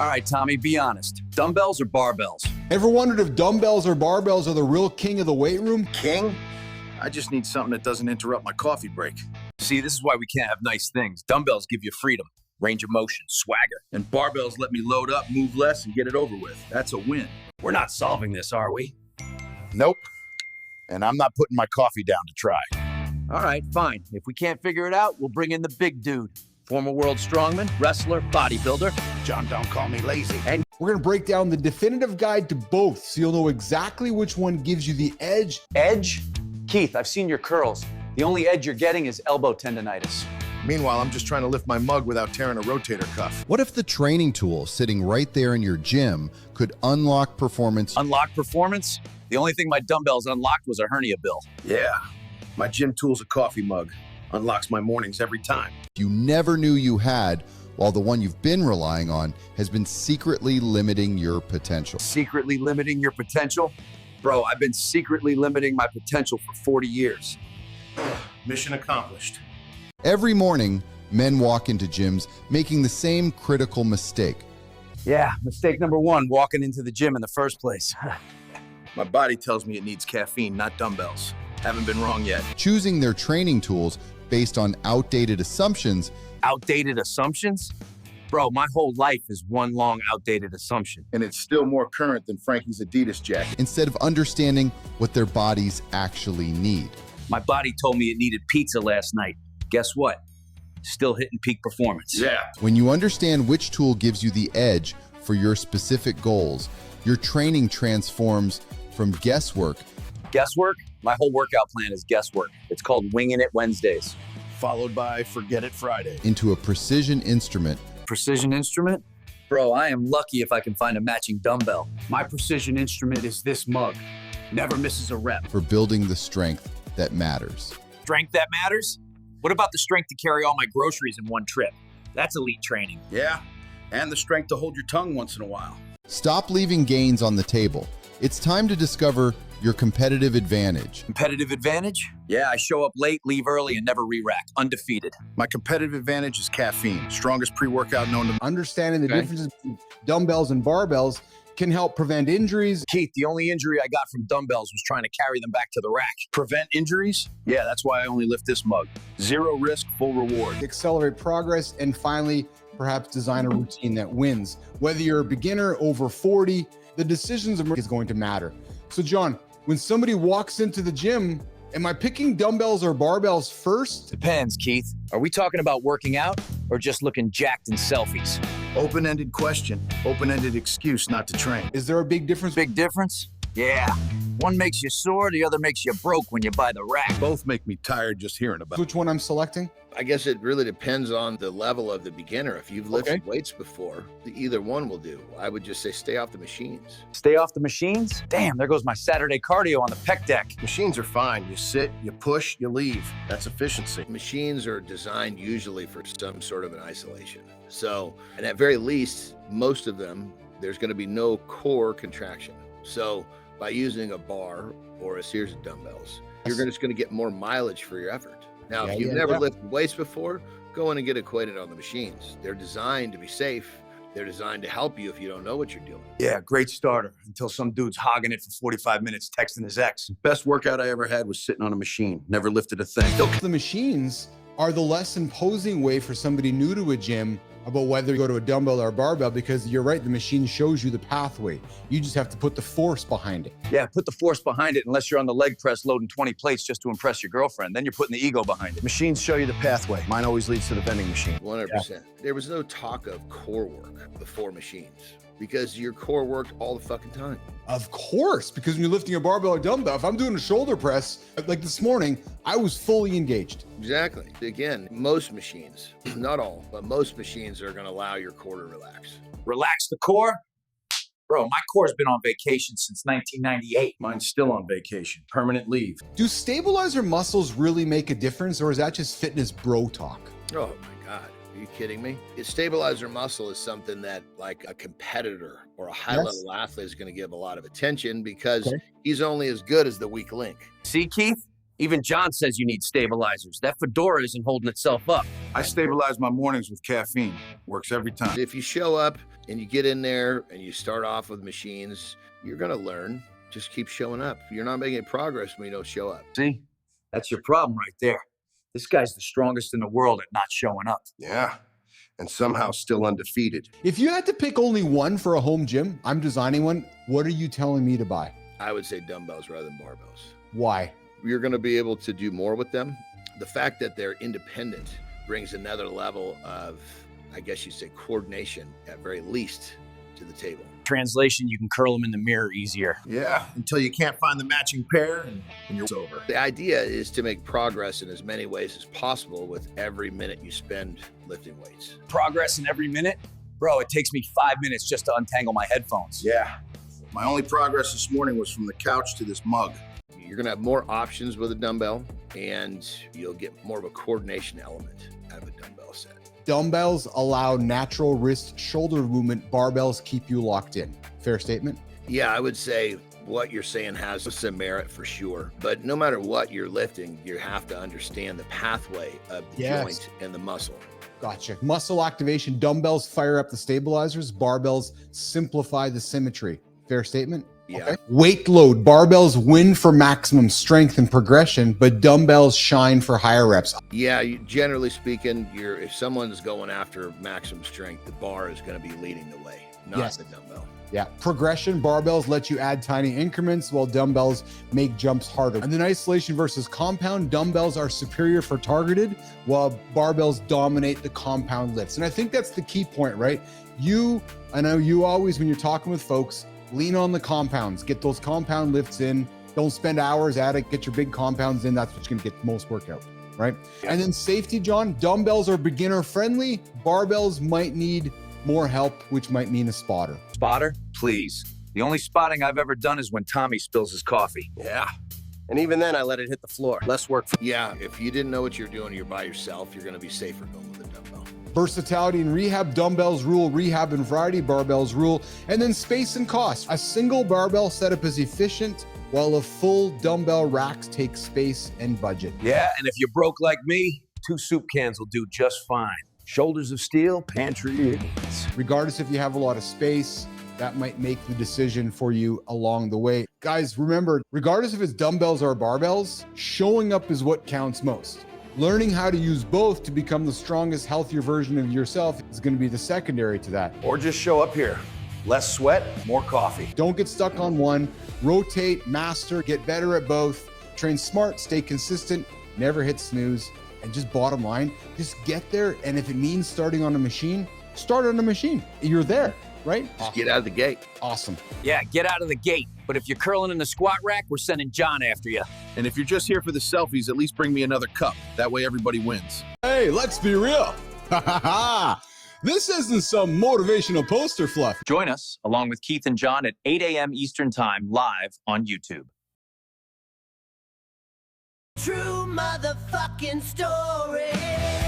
All right, Tommy, be honest. Dumbbells or barbells? Ever wondered if dumbbells or barbells are the real king of the weight room? King? I just need something that doesn't interrupt my coffee break. See, this is why we can't have nice things. Dumbbells give you freedom, range of motion, swagger. And barbells let me load up, move less, and get it over with. That's a win. We're not solving this, are we? Nope. And I'm not putting my coffee down to try. All right, fine. If we can't figure it out, we'll bring in the big dude. Former world strongman, wrestler, bodybuilder. John, don't call me lazy. And We're gonna break down the definitive guide to both so you'll know exactly which one gives you the edge. edge? Keith, I've seen your curls. The only edge you're getting is elbow tendonitis. Meanwhile, I'm just trying to lift my mug without tearing a rotator cuff. What if the training tool sitting right there in your gym could unlock performance? Unlock performance? The only thing my dumbbells unlocked was a hernia bill. Yeah. My gym tool's a coffee mug. Unlocks my mornings every time. You never knew you had, while the one you've been relying on has been secretly limiting your potential. Secretly limiting your potential? Bro, I've been secretly limiting my potential for 40 years. Mission accomplished. Every morning, men walk into gyms making the same critical mistake. Yeah, mistake number one, walking into the gym in the first place. My body tells me it needs caffeine, not dumbbells. Haven't been wrong yet. Choosing their training tools based on outdated assumptions Outdated assumptions? Bro, my whole life is one long outdated assumption. And it's still more current than Frankie's Adidas jacket. instead of understanding what their bodies actually need. My body told me it needed pizza last night. Guess what? Still hitting peak performance. Yeah. When you understand which tool gives you the edge for your specific goals, your training transforms from guesswork Guesswork? My whole workout plan is guesswork. It's called Winging It Wednesdays. Followed by Forget It Friday. into a precision instrument Precision instrument? Bro, I am lucky if I can find a matching dumbbell. My precision instrument is this mug. Never misses a rep. for building the strength that matters. Strength that matters? What about the strength to carry all my groceries in one trip? That's elite training. Yeah. And the strength to hold your tongue once in a while. Stop leaving gains on the table. It's time to discover your competitive advantage. Competitive advantage? Yeah, I show up late, leave early, and never re-rack. Undefeated. My competitive advantage is caffeine. Strongest pre-workout known to man. Understanding the Okay. differences between dumbbells and barbells can help prevent injuries. Keith, the only injury I got from dumbbells was trying to carry them back to the rack. Prevent injuries? Yeah, that's why I only lift this mug. Zero risk, full reward. Accelerate progress, and finally, perhaps design a routine that wins. Whether you're a beginner, over 40, the decisions is going to matter. So John, when somebody walks into the gym, am I picking dumbbells or barbells first? Depends, Keith. Are we talking about working out or just looking jacked in selfies? Open-ended question, open-ended excuse not to train. Is there a big difference? Big difference? Yeah. One makes you sore, the other makes you broke when you buy the rack. Both make me tired just hearing about it. Which one I'm selecting? I guess it really depends on the level of the beginner. If you've lifted Okay. weights before, either one will do. I would just say stay off the machines. Stay off the machines? Damn, there goes my Saturday cardio on the pec deck. Machines are fine. You sit, you push, you leave. That's efficiency. Machines are designed usually for some sort of an isolation. So, and at very least, most of them, there's going to be no core contraction. So, by using a bar or a series of dumbbells, you're just going to get more mileage for your effort. Now, Yeah, if you've yeah, never yeah. lifted weights before, go in and get acquainted on the machines. They're designed to be safe. They're designed to help you if you don't know what you're doing. Yeah, great starter until some dude's hogging it for 45 minutes texting his ex. Best workout I ever had was sitting on a machine. Never lifted a thing. The machines are the less imposing way for somebody new to a gym about whether you go to a dumbbell or a barbell, because you're right, the machine shows you the pathway. You just have to put the force behind it. Yeah, put the force behind it unless you're on the leg press loading 20 plates just to impress your girlfriend. Then you're putting the ego behind it. Machines show you the pathway. Mine always leads to the vending machine. 100%. There was no talk of core work before machines because your core worked all the fucking time. Of course, because when you're lifting a barbell or dumbbell, if I'm doing a shoulder press, like this morning, I was fully engaged. Exactly. Again, most machines, not all, but most machines are going to allow your core to relax. Relax the core? Bro, my core's been on vacation since 1998. Mine's still on vacation. Permanent leave. Do stabilizer muscles really make a difference, or is that just fitness bro talk? Oh my God. Are you kidding me? A stabilizer muscle is something that like a competitor or a high level athlete is going to give a lot of attention because Okay. he's only as good as the weak link. See, Keith? Even Jon says you need stabilizers. That fedora isn't holding itself up. I stabilize my mornings with caffeine. Works every time. If you show up and you get in there and you start off with machines, you're going to learn. Just keep showing up. You're not making progress when you don't show up. See? That's your problem right there. This guy's the strongest in the world at not showing up. Yeah, and somehow still undefeated. If you had to pick only one for a home gym, I'm designing one. What are you telling me to buy? I would say dumbbells rather than barbells. Why? You're going to be able to do more with them. The fact that they're independent brings another level of, I guess you'd say, coordination, at very least, to the table. Translation, you can curl them in the mirror easier. Yeah, until you can't find the matching pair and you're over. The idea is to make progress in as many ways as possible with every minute you spend lifting weights. Progress in every minute? Bro, it takes me 5 minutes just to untangle my headphones. Yeah. My only progress this morning was from the couch to this mug. You're going to have more options with a dumbbell, and you'll get more of a coordination element out of a dumbbell set. Dumbbells allow natural wrist shoulder movement. Barbells keep you locked in. Fair statement? Yeah, I would say what you're saying has some merit for sure. But no matter what you're lifting, you have to understand the pathway of the joint and the muscle. Gotcha. Muscle activation. Dumbbells fire up the stabilizers. Barbells simplify the symmetry. Fair statement? Yeah. Okay. Weight load. Barbells win for maximum strength and progression, but dumbbells shine for higher reps. Yeah, generally speaking, if someone's going after maximum strength, the bar is going to be leading the way, not the dumbbell. Yeah. Progression. Barbells let you add tiny increments while dumbbells make jumps harder. And then isolation versus compound. Dumbbells are superior for targeted while barbells dominate the compound lifts. And I think that's the key point, right? I know you always, when you're talking with folks, lean on the compounds, get those compound lifts in. Don't spend hours at it. Get your big compounds in. That's what's going to get the most workout, right? Yeah. And then safety, Jon, dumbbells are beginner friendly. Barbells might need more help, which might mean a spotter. Spotter? Please. The only spotting I've ever done is when Tommy spills his coffee. Yeah. And even then, I let it hit the floor. Less work. Yeah, if you didn't know what you're doing, you're by yourself, you're going to be safer going with a dumbbell. Versatility and rehab. Dumbbells rule, rehab and variety. Barbells rule. And then space and cost. A single barbell setup is efficient, while a full dumbbell rack takes space and budget. Yeah, and if you're broke like me, 2 soup cans will do just fine. Shoulders of steel, pantry needs. Regardless if you have a lot of space, that might make the decision for you along the way. Guys, remember, regardless if it's dumbbells or barbells, showing up is what counts most. Learning how to use both to become the strongest, healthier version of yourself is going to be the secondary to that. Or just show up here. Less sweat, more coffee. Don't get stuck on one. Rotate, master, get better at both. Train smart, stay consistent, never hit snooze. And just bottom line, just get there. And if it means starting on a machine, start on a machine. You're there, right? Just get out of the gate. Awesome. Yeah, get out of the gate. But if you're curling in the squat rack, we're sending Jon after you. And if you're just here for the selfies, at least bring me another cup. That way everybody wins. Hey, let's be real. This isn't some motivational poster fluff. Join us, along with Keith and Jon, at 8 a.m. Eastern Time, live on YouTube. True motherfucking story.